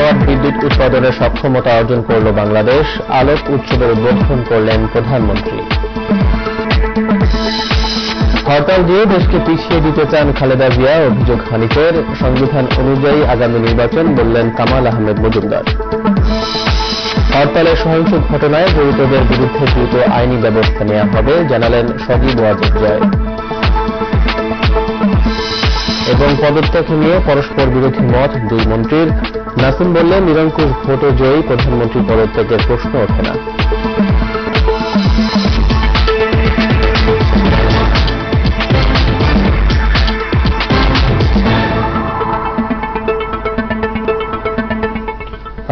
Megawatt বিদ্যুৎ উৎপাদনের সক্ষমতা অর্জন করল বাংলাদেশ। আলোক উৎসবের উদ্বোধন করলেন প্রধানমন্ত্রী। হরতাল দিয়ে দেশকে পিছিয়ে দিতে চান খালেদা জিয়া, অভিযোগ হানিফের। সংবিধান অনুযায়ী আগামী নির্বাচন, বললেন কামাল আহমেদ মজুমদার। হরতালের সহিংস ঘটনায় জড়িতদের বিরুদ্ধে দ্রুত আইনি ব্যবস্থা নেওয়া হবে, জানালেন সজীব ওয়াজেদ জয়। এবং পদত্যাগ নিয়ে পরস্পর বিরোধী মত দুই মন্ত্রীর। নাসিম বললেন, নিরঙ্কুশ ভোটে জয়ী প্রধানমন্ত্রী পদত্যাগের প্রশ্ন ওঠে না।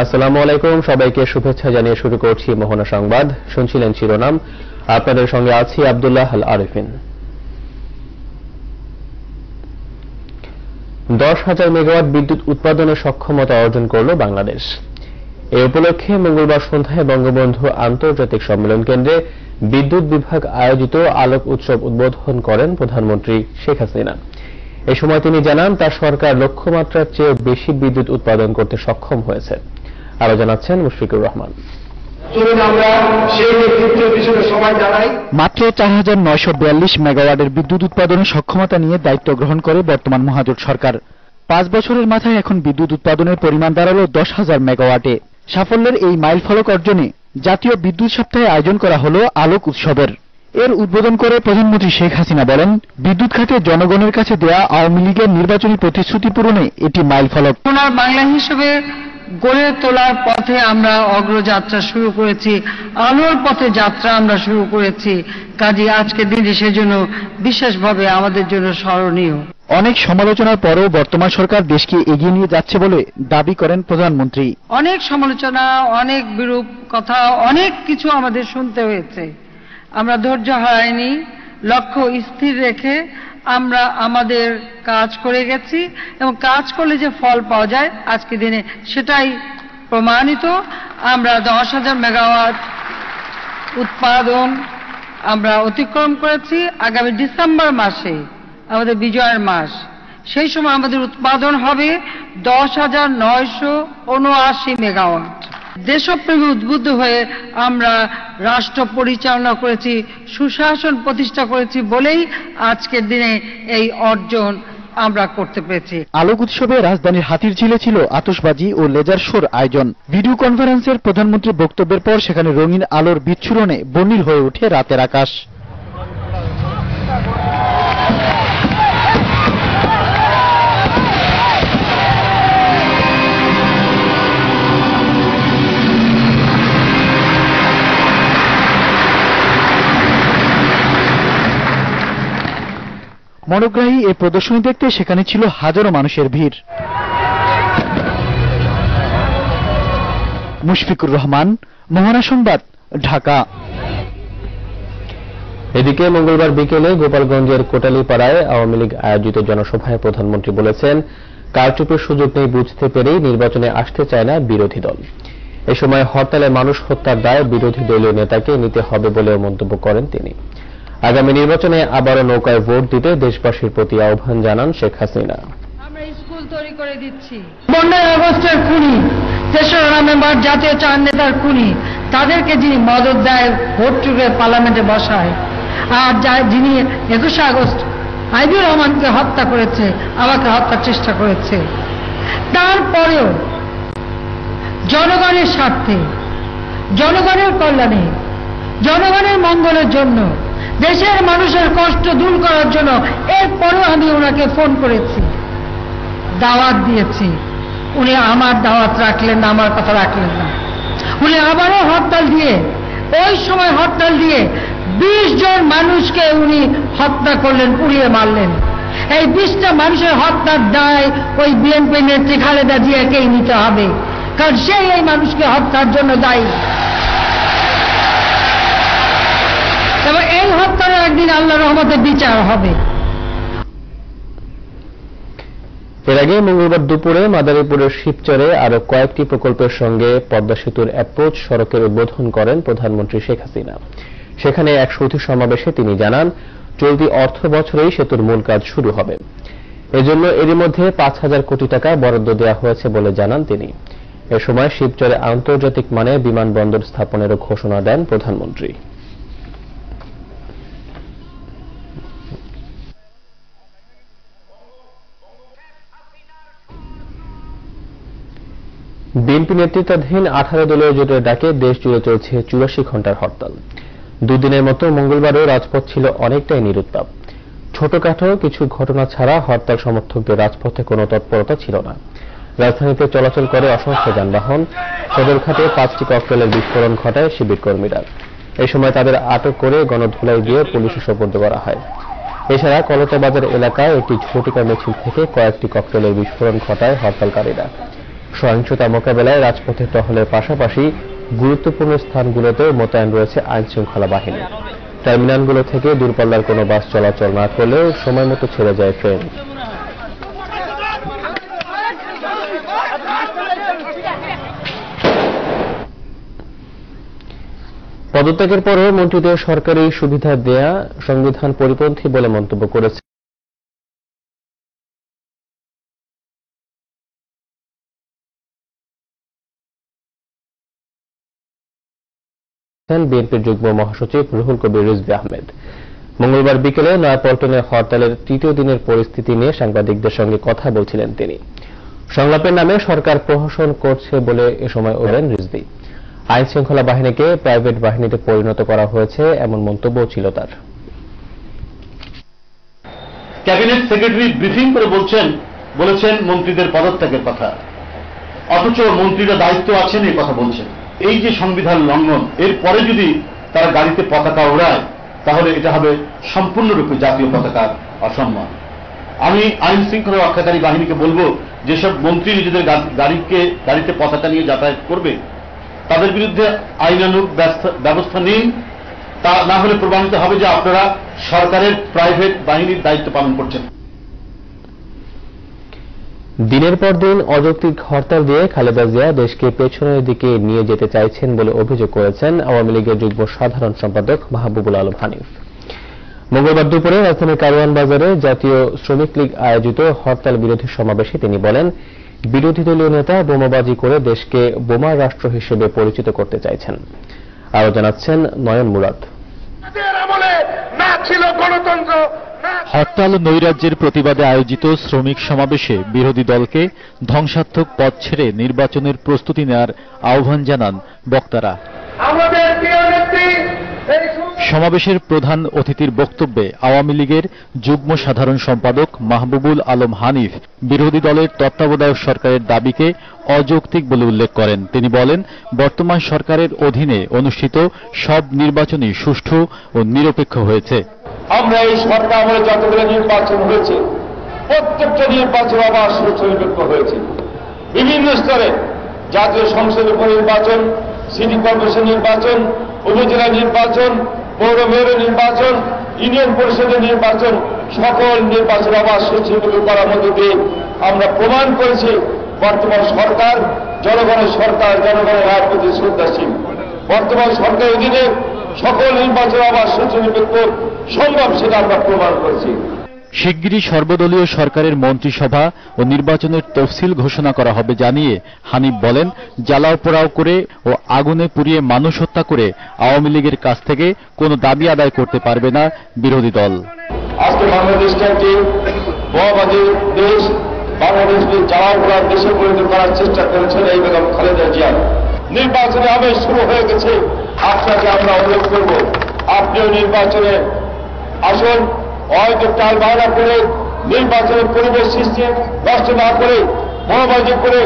আসসালামু আলাইকুম, সবাইকে শুভেচ্ছা জানিয়ে শুরু করছি মোহনা সংবাদ। শুনছিলেন শিরোনাম, আপনাদের সঙ্গে আছি আব্দুল্লাহ আল আরিফিন। 10,000 মেগাওয়াট বিদ্যুৎ উৎপাদনের সক্ষমতা অর্জন করল বাংলাদেশ। এই উপলক্ষে মঙ্গলবার সন্ধ্যায় বঙ্গবন্ধু আন্তর্জাতিক সম্মেলন কেন্দ্রে বিদ্যুৎ বিভাগ আয়োজিত আলোক উৎসব উদ্বোধন করেন প্রধানমন্ত্রী শেখ হাসিনা। এ সময় তিনি জানান, তার সরকার লক্ষ্যমাত্রার চেয়ে বেশি বিদ্যুৎ উৎপাদন করতে সক্ষম হয়েছে। আরো জানাচ্ছেন মুশফিকুর রহমান। মাত্র 4,942 মেগাওয়াটের বিদ্যুৎ উৎপাদনের সক্ষমতা নিয়ে দায়িত্ব গ্রহণ করে বর্তমান মহাজোট সরকার। 5 বছরের মাথায় এখন বিদ্যুৎ উৎপাদনের পরিমাণ দাঁড়ালো 10,000 মেগাওয়াটে। সাফল্যের এই মাইলফলক অর্জনে জাতীয় বিদ্যুৎ সপ্তাহে আয়োজন করা হলো আলোক উৎসবের। এর উদ্বোধন করে প্রধানমন্ত্রী শেখ হাসিনা বলেন, বিদ্যুৎ খাতে জনগণের কাছে দেয়া আওয়ামী লীগের নির্বাচনী প্রতিশ্রুতি পূরণে এটি মাইলফলক। বাংলা হিসেবে গড়ে তোলার পথে আমরা অগ্রযাত্রা শুরু করেছি, আলোর পথে যাত্রা আমরা শুরু করেছি। কাজে আজকের দিনে সেজন্য বিশেষভাবে আমাদের জন্য স্মরণীয়। অনেক সমালোচনার পরও বর্তমান সরকার দেশকে এগিয়ে নিয়ে যাচ্ছে বলে দাবি করেন প্রধানমন্ত্রী। অনেক সমালোচনা, অনেক বিরূপ কথা, অনেক কিছু আমাদের শুনতে হয়েছে। আমরা ধৈর্য হারাইনি, লক্ষ্য স্থির রেখে আমরা আমাদের কাজ করে গেছি এবং কাজ করলে যে ফল পাওয়া যায় আজকের দিনে সেটাই প্রমাণিত। আমরা 10,000 মেগাওয়াট উৎপাদন আমরা অতিক্রম করেছি। আগামী ডিসেম্বর মাসে আমাদের বিজয়ের মাস, সেই সময় আমাদের উৎপাদন হবে 10,979 মেগাওয়াট। দেশপ্রেমে উদ্বুদ্ধ হয়ে আমরা রাষ্ট্র পরিচালনা করেছি, সুশাসন প্রতিষ্ঠা করেছি বলেই আজকের দিনে এই অর্জন আমরা করতে পেরেছি। আলোক উৎসবে রাজধানীর হাতিরঝিলে ছিল আতশবাজি ও লেজার শোর আয়োজন। ভিডিও কনফারেন্সের প্রধানমন্ত্রীর বক্তব্যের পর সেখানে রঙিন আলোর বিচ্ছুরণে বর্ণিল হয়ে ওঠে রাতের আকাশ। মনোগ্রাহী এই প্রদর্শনী দেখতে সেখানে ছিল হাজারো মানুষের ভিড়। মুশফিকুর রহমান, মোহনা সংবাদ, ঢাকা। এদিকে মঙ্গলবার বিকেলে গোপালগঞ্জের কোটালীপাড়ায় আওয়ামী লীগ আয়োজিত জনসভায় প্রধানমন্ত্রী বলেছেন, কারচুপির সুযোগ নেই বুঝতে পেরেই নির্বাচনে আসতে চায় না বিরোধী দল। এ সময় হরতালে মানুষ হত্যার দায় বিরোধী দলীয় নেতাকে নিতে হবে বলেও মন্তব্য করেন তিনি। আগামী নির্বাচনে আবারও নৌকায় ভোট দিতে দেশবাসীর প্রতি আহ্বান জানান শেখ হাসিনা। আমরা স্কুল তৈরি করে দিচ্ছি। 15 আগস্টের খুনি, 3রা নভেম্বর জাতীয় চার নেতার খুনি, তাদেরকে যিনি মদত দেয়, ভোট চুকে পার্লামেন্টে বসায়, আর যিনি 21 আগস্ট আইবুর রহমানকে হত্যা করেছে, আমাকে হত্যার চেষ্টা করেছে, তারপরেও জনগণের স্বার্থে, জনগণের কল্যাণে, জনগণের মঙ্গলের জন্য, দেশের মানুষের কষ্ট দূর করার জন্য এরপরেও আমি ওনাকে ফোন করেছি, দাওয়াত দিয়েছি। উনি আমার দাওয়াত রাখলেন না, আমার কথা রাখলেন না। উনি আবারও হরতাল দিয়ে, ওই সময় হরতাল দিয়ে 20 জন মানুষকে উনি হত্যা করলেন, পুড়িয়ে মারলেন। এই 20টা মানুষের হত্যার দায় ওই বিএনপি নেত্রী খালেদা জিয়াকেই নিতে হবে, কারণ সেই এই মানুষকে হত্যার জন্য দায়ী। এবং এই হত্যার একদিন আল্লাহর রহমতে বিচার হবে। এর আগে মঙ্গলবার দুপুরে মাদারীপুরের শিবচরে আরো কয়েকটি প্রকল্পের সঙ্গে পদ্মা সেতুর অ্যাপ্রোচ সড়কের উদ্বোধন করেন প্রধানমন্ত্রী শেখ হাসিনা। সেখানে এক সুধী সমাবেশে তিনি জানান, চলতি অর্থ বছরেই সেতুর মূল কাজ শুরু হবে। এজন্য এরই মধ্যে 5,000 কোটি টাকা বরাদ্দ দেওয়া হয়েছে বলে জানান তিনি। এ সময় শিবচরে আন্তর্জাতিক মানের বিমানবন্দর স্থাপনেরও ঘোষণা দেন প্রধানমন্ত্রী। বিএনপি নেতৃত্বাধীন 18 দলীয় জোটের ডাকে দেশ জুড়ে চলছে 84 ঘণ্টার হরতাল। দুদিনের মতো মঙ্গলবারও রাজপথ ছিল অনেকটাই নিরুত্তাপ। ছোটখাটো কিছু ঘটনা ছাড়া হরতাল সমর্থকদের রাজপথে কোনো তৎপরতা ছিল না। রাজধানীতে চলাচল করে অসংখ্য যানবাহন। সদরঘাটে 5টি ককটেলের বিস্ফোরণ ঘটায় শিবির কর্মীরা। এই সময় তাদের আটক করে গণধোলাই দিয়ে পুলিশে সোপর্দ করা হয়। এছাড়া কলতাবাজার এলাকায় একটি ঝটিকা মিছিল থেকে কয়েকটি ককটেলের বিস্ফোরণ ঘটায় হরতালকারীরা। সহিংসতা মোকাবেলায় রাজপথে টহলের পাশাপাশি গুরুত্বপূর্ণ স্থানগুলোতেও মোতায়েন রয়েছে আইনশৃঙ্খলা বাহিনী। টার্মিনালগুলো থেকে দূরপাল্লার কোনো বাস চলাচল না করলেও সময়মতো ছেড়ে যায় ট্রেন। পদত্যাগের পরও মন্ত্রীদের সরকারি সুবিধা দেয়া সংবিধান পরিপন্থী বলে মন্তব্য করেছে বিএনপির যুগ্ম মহাসচিব রুহুল কবির রিজভী আহমেদ। মঙ্গলবার বিকেলে নয়াপল্টনে হরতালের তৃতীয় দিনের পরিস্থিতি নিয়ে সাংবাদিকদের সঙ্গে কথা বলছিলেন তিনি। সংলাপের নামে সরকার প্রহসন করছে বলে এ সময় বলেন রিজভী। আইন শৃঙ্খলা বাহিনীকে প্রাইভেট বাহিনীতে পরিণত করা হয়েছে এমন মন্তব্য ছিল তার। ক্যাবিনেট সেক্রেটারি ব্রিফিং করে বলেছেন মন্ত্রীদের পদত্যাগের কথা, অথচ মন্ত্রীরা দায়িত্ব আছেন এই কথা বলছেন। এই যে সংবিধান লঙ্ঘন, এর পরে যদি তারা গাড়িতে পতাকা ওড়ায় তাহলে এটা হবে সম্পূর্ণরূপে জাতীয় পতাকার অসম্মান। আমি আইন শৃঙ্খলা রক্ষাকারী বাহিনীকে বলবো, যেসব মন্ত্রী নিজেদের গাড়িতে পতাকা নিয়ে যাতায়াত করবে তাদের বিরুদ্ধে আইনানুগ ব্যবস্থা নিন। তা না হলে প্রমাণিত হবে যে আপনারা সরকারের প্রাইভেট বাহিনীর দায়িত্ব পালন করছেন। দিনের পর দিন অযৌক্তিক হরতাল দিয়ে খালেদা জিয়া দেশকে পেছনের দিকে নিয়ে যেতে চাইছেন বলে অভিযোগ করেছেন আওয়ামী লীগের যুগ্ম সাধারণ সম্পাদক মাহবুবুল আলম হানিফ। মঙ্গলবার দুপুরে রাজধানীর কারওয়ান বাজারে জাতীয় শ্রমিক লীগ আয়োজিত হরতাল বিরোধী সমাবেশে তিনি বলেন, বিরোধী দলীয় নেতা বোমাবাজি করে দেশকে বোমার রাষ্ট্র হিসেবে পরিচিত করতে চাইছেন। আরো জানাচ্ছেন নয়ন মুরাদ। হরতাল নৈরাজ্যের প্রতিবাদে আয়োজিত শ্রমিক সমাবেশে বিরোধী দলকে ধ্বংসাত্মক পথ ছেড়ে নির্বাচনের প্রস্তুতি নেওয়ার আহ্বান জানান বক্তারা। সমাবেশের প্রধান অতিথির বক্তব্যে আওয়ামী লীগের যুগ্ম সাধারণ সম্পাদক মাহবুবুল আলম হানিফ বিরোধী দলের তত্ত্বাবধায়ক সরকারের দাবিকে অযৌক্তিক বলে উল্লেখ করেন। তিনি বলেন, বর্তমান সরকারের অধীনে অনুষ্ঠিত সব নির্বাচনই সুষ্ঠু ও নিরপেক্ষ হয়েছে। আমরা এই সরকার আমলে যতগুলো নির্বাচন হয়েছে প্রত্যেকটা নির্বাচন আবার সুনিরপেক্ষ হয়েছে। বিভিন্ন স্তরে জাতীয় সংসদের উপনির্বাচন, সিটি কর্পোরেশন নির্বাচন, উপজেলা নির্বাচন, পৌর মেয়র নির্বাচন, ইউনিয়ন পরিষদের নির্বাচন, সকল নির্বাচন আবার সুনিরপেক্ষ করার মধ্য দিয়ে আমরা প্রমাণ করেছি বর্তমান সরকার জনগণের সরকার, জনগণের রায়ের প্রতি শ্রদ্ধাশীল। বর্তমান সরকারের অধীনে সকল নির্বাচন আবার সুনিরপেক্ষ সম্ভব, সেটা আমরা প্রমাণ করেছি। শিগগিরই সর্বদলীয় সরকারের মন্ত্রিসভা ও নির্বাচনের তফসিল ঘোষণা করা হবে জানিয়ে হানিফ বলেন, জ্বালাও পোড়াও করে ও আগুনে পুড়িয়ে মানুষ হত্যা করে আওয়ামী লীগের কাছ থেকে কোনো দাবি আদায় করতে পারবে না বিরোধী দল। আজকে বাংলাদেশকে একটি বোমাবাজির দেশ, বাংলাদেশকে জ্বালাও পোড়ার দেশে পরিণত করার চেষ্টা করেছেন এই বেগম খালেদা জিয়া। নির্বাচনে আবেশ শুরু হয়ে গেছে। আপনাকে আমরা অনুরোধ করব, আপনিও নির্বাচনে আসুন। হয়তো টাল বাহানা করে নির্বাচনের পরিবেশ সৃষ্টি নষ্ট না করে, বোমাবাজি করে,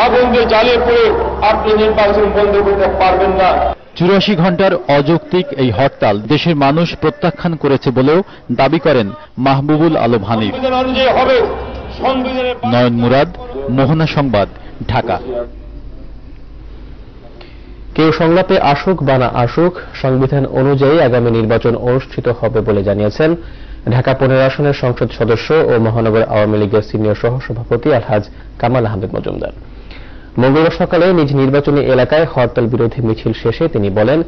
আগুন দিয়ে জ্বালিয়ে পড়ে আপনি নির্বাচন বন্ধ করতে পারবেন না। 84 ঘণ্টার অযৌক্তিক এই হরতাল দেশের মানুষ প্রত্যাখ্যান করেছে বলেও দাবি করেন মাহবুবুল আলম হানিফ। নয়ন মুরাদ, মোহনা সংবাদ, ঢাকা। কেউ সংলাপে আসুক বা না আসুক, সংবিধান অনুযায়ী আগামী নির্বাচন অনুষ্ঠিত হবে বলে জানিয়েছেন ঢাকা 15 আসনের সংসদ সদস্য ও মহানগর আওয়ামী লীগের সিনিয়র সহসভাপতি আলহাজ কামাল আহমেদ মজুমদার। মঙ্গলবার সকালে নিজ নির্বাচনী এলাকায় হরতাল বিরোধী মিছিল শেষে তিনি বলেন,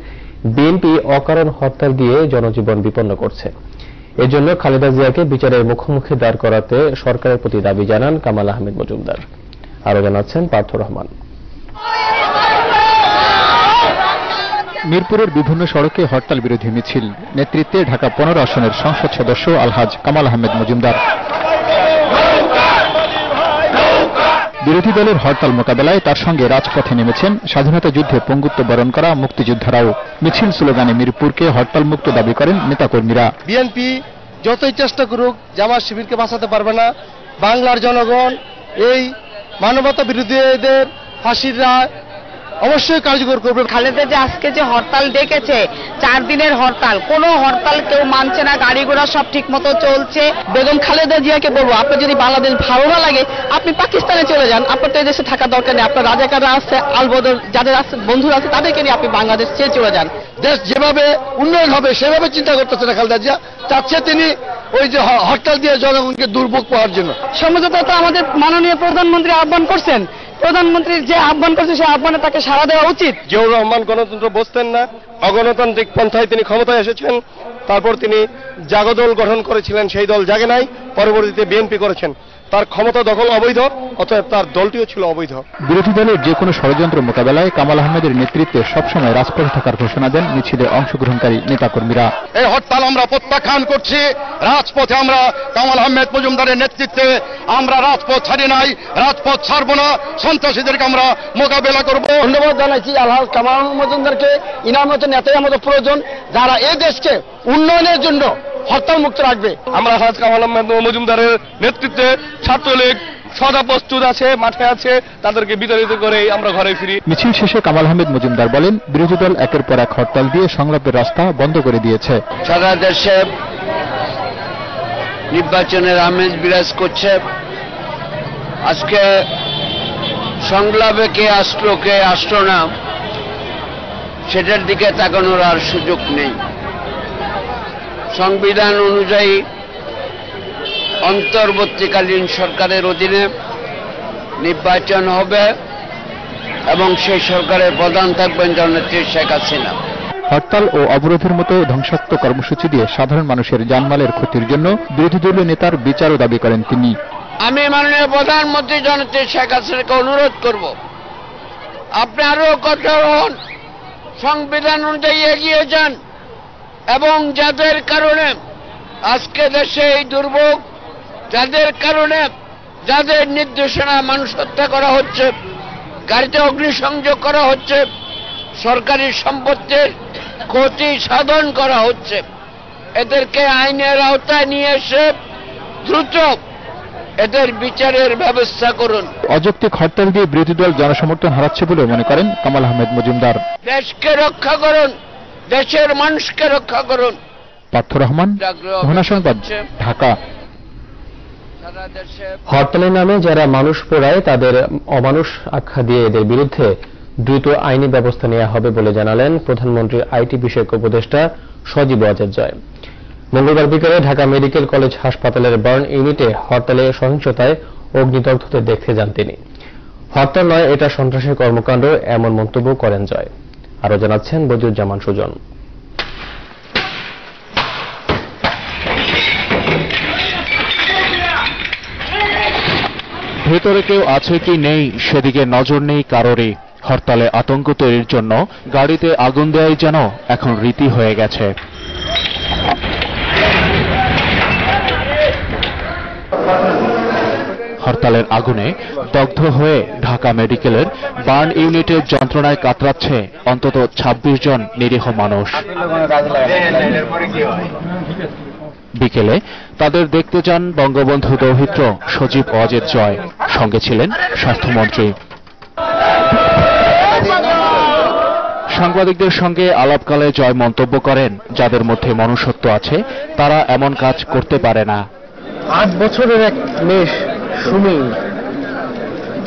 বিএনপি অকারণ হরতাল দিয়ে জনজীবন বিপন্ন করছে। এজন্য খালেদা জিয়াকে বিচারের মুখোমুখি দাঁড় করাতে সরকারের প্রতি দাবি জানান কামাল আহমেদ মজুমদার। আরো জানাচ্ছেন পার্থ রহমান। মিরপুরের বিভিন্ন সড়কে হরতাল বিরোধী মিছিল, নেতৃত্বে ঢাকা 15 আসনের সংসদ সদস্য আলহাজ কামাল আহমেদ মজুমদার। বিরোধী দলের হরতাল মোকাবেলায় তার সঙ্গে রাজপথে নেমেছেন স্বাধীনতা যুদ্ধে পঙ্গুত্ব বরণ করা মুক্তিযোদ্ধারাও। মিছিল স্লোগানে মিরপুরকে হরতাল মুক্ত দাবি করেন নেতাকর্মীরা। বিএনপি যতই চেষ্টা করুক জামাত শিবিরকে বাঁচাতে পারবে না। বাংলার জনগণ এই মানবতা বিরোধীদের ফাঁসির রায় অবশ্যই কার্যকর করবে। খালেদা যে আজকে যে হরতাল ডেকেছে 4 দিনের হরতাল, কোনো হরতাল কেউ মানছে না, গাড়ি ঘোড়া সব ঠিক মতো চলছে। বেগম খালেদা জিয়াকে বলবো, আপনি যদি বাংলাদেশ ভালো না লাগে আপনি পাকিস্তানে চলে যান, আপনার তো এই দেশে থাকা দরকার নেই। আপনার রাজাকাররা আছে, আলবদর যাদের আছে বন্ধুরা আছে তাদেরকে নিয়ে আপনি বাংলাদেশ ছেড়ে চলে যান। দেশ যেভাবে উন্নয়ন হবে সেভাবে চিন্তা করতেছে না খালেদা জিয়া, চাচ্ছে তিনি ওই যে হরতাল দিয়ে জনগণকে দুর্ভোগ পাওয়ার জন্য। সমঝোতা তো আমাদের মাননীয় প্রধানমন্ত্রী আহ্বান করছেন, প্রধানমন্ত্রীর যে আহ্বান করছে সেই আহ্বানে তাকে সাড়া দেওয়া উচিত। জিয়াউর রহমান গণতন্ত্র বুঝতেন না, অগণতান্ত্রিক পন্থায় তিনি ক্ষমতায় এসেছেন। তারপর তিনি জাগদল গঠন করেছিলেন, সেই দল জাগে নাই, পরবর্তীতে বিএনপি করেছেন। তার ক্ষমতা দখল অবৈধ, অতএব তার দলটিও ছিল অবৈধ। বিরোধী দলের যে কোনো ষড়যন্ত্র মোকাবেলায় কামাল আহমেদের নেতৃত্বে সবসময় রাজপথে থাকার ঘোষণা দেন মিছিলে অংশগ্রহণকারী নেতাকর্মীরা। এই হরতাল আমরা প্রত্যাখ্যান করছি। রাজপথে আমরা কামাল আহমেদ মজুমদারের নেতৃত্বে আমরা রাজপথ ছাড়ি নাই, রাজপথ ছাড়বো না। সন্ত্রাসীদেরকে আমরা মোকাবেলা করব। ধন্যবাদ জানাচ্ছি আলহাজ কামাল মজুমদারকে। ইনার মতো নেতাই আমাদের প্রয়োজন, যারা এই দেশকে উন্নয়নের জন্য হরতাল মুক্ত রাখবে। আমরা আলহাজ কামাল আহমেদ মজুমদারের নেতৃত্বে ছাত্রলীগ সদা প্রস্তুত আছে, মাঠে আছে, তাদেরকে বিতাড়িত করে আমরা ঘরে ফিরি। মিছিল শেষে কামাল আহমেদ মজুমদার বলেন, বিরোধী দল একের পর এক হরতাল দিয়ে সংলাপের রাস্তা বন্ধ করে দিয়েছে। সারা দেশে নির্বাচনের আমেজ বিরাজ করছে। আজকে সংলাপে কে আসলো না সেটার দিকে তাকানোর আর সুযোগ নেই। সংবিধান অনুযায়ী অন্তর্বর্তীকালীন সরকারের অধীনে নির্বাচন হবে এবং সেই সরকারের প্রধান থাকবেন জননেত্রী শেখ হাসিনা। হরতাল ও অবরোধের মতো ধ্বংসাত্মক কর্মসূচি দিয়ে সাধারণ মানুষের জানমালের ক্ষতির জন্য বিরোধী দলীয় নেতার বিচারও দাবি করেন তিনি। আমি মাননীয় প্রধানমন্ত্রী জননেত্রী শেখ হাসিনাকে অনুরোধ করব, আপনি আরো কঠোর হন, সংবিধান অনুযায়ী এগিয়ে যান এবং যাদের কারণে আজকে দেশে এই দুর্ভোগ, যাদের কারণে যাদের নির্দেশনা মানুষ হত্যা করা হচ্ছে, গাড়িতে অগ্নিসংযোগ করা হচ্ছে, সরকারি সম্পত্তির ক্ষতি সাধন করা হচ্ছে, এদেরকে আইনের আওতায় নিয়ে এসে দ্রুত এদের বিচারের ব্যবস্থা করুন। অযৌক্তিক হরতাল দিয়ে বিরোধী দল জনসমর্থন হারাচ্ছে বলে মনে করেন কামাল আহমেদ মজুমদার। দেশকে রক্ষা করুন, দেশের মানুষকে রক্ষা করুন। পার্থ রহমান, ঘনা সংবাদ, ঢাকা। হরতালের নামে যারা মানুষ পোড়ায় তাদের অমানুষ আখ্যা দিয়ে এদের বিরুদ্ধে দ্রুত আইনি ব্যবস্থা নেওয়া হবে বলে জানালেন প্রধানমন্ত্রীর আইটি বিষয়ক উপদেষ্টা সজীব ওয়াজেদ জয়। মঙ্গলবার বিকেলে ঢাকা মেডিকেল কলেজ হাসপাতালের বার্ন ইউনিটে হরতালে সহিংসতায় অগ্নিদগ্ধদের দেখতে যান তিনি। হরতাল নয়, এটা সন্ত্রাসী কর্মকাণ্ড, এমন মন্তব্য করেন জয়। আরো জানাচ্ছেন বদিউজ্জামান সুজন। ভেতরে কেউ আছে কি নেই সেদিকে নজর নেই কারোরই। হরতালে আতঙ্ক তৈরির জন্য গাড়িতে আগুন দেওয়াই যেন এখন রীতি হয়ে গেছে। হরতালের আগুনে দগ্ধ হয়ে ঢাকা মেডিকেলের বার্ন ইউনিটের যন্ত্রণায় কাতরাচ্ছে অন্তত 26 জন নিরীহ মানুষ। বিকেলে তাদের দেখতে যান বঙ্গবন্ধু দৌহিত্র সজীব ওয়াজেদ জয়, সঙ্গে ছিলেন স্বাস্থ্যমন্ত্রী। সাংবাদিকদের সঙ্গে আলাপকালে জয় মন্তব্য করেন, যাদের মধ্যে মনুষ্যত্ব আছে তারা এমন কাজ করতে পারে না। 8 বছরের এক মেয়ে সুমি,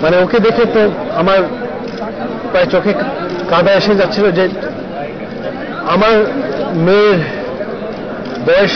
মানে ওকে দেখে তো আমার প্রায় চোখে কাদা এসে যাচ্ছিল যে আমার মেয়ের বয়স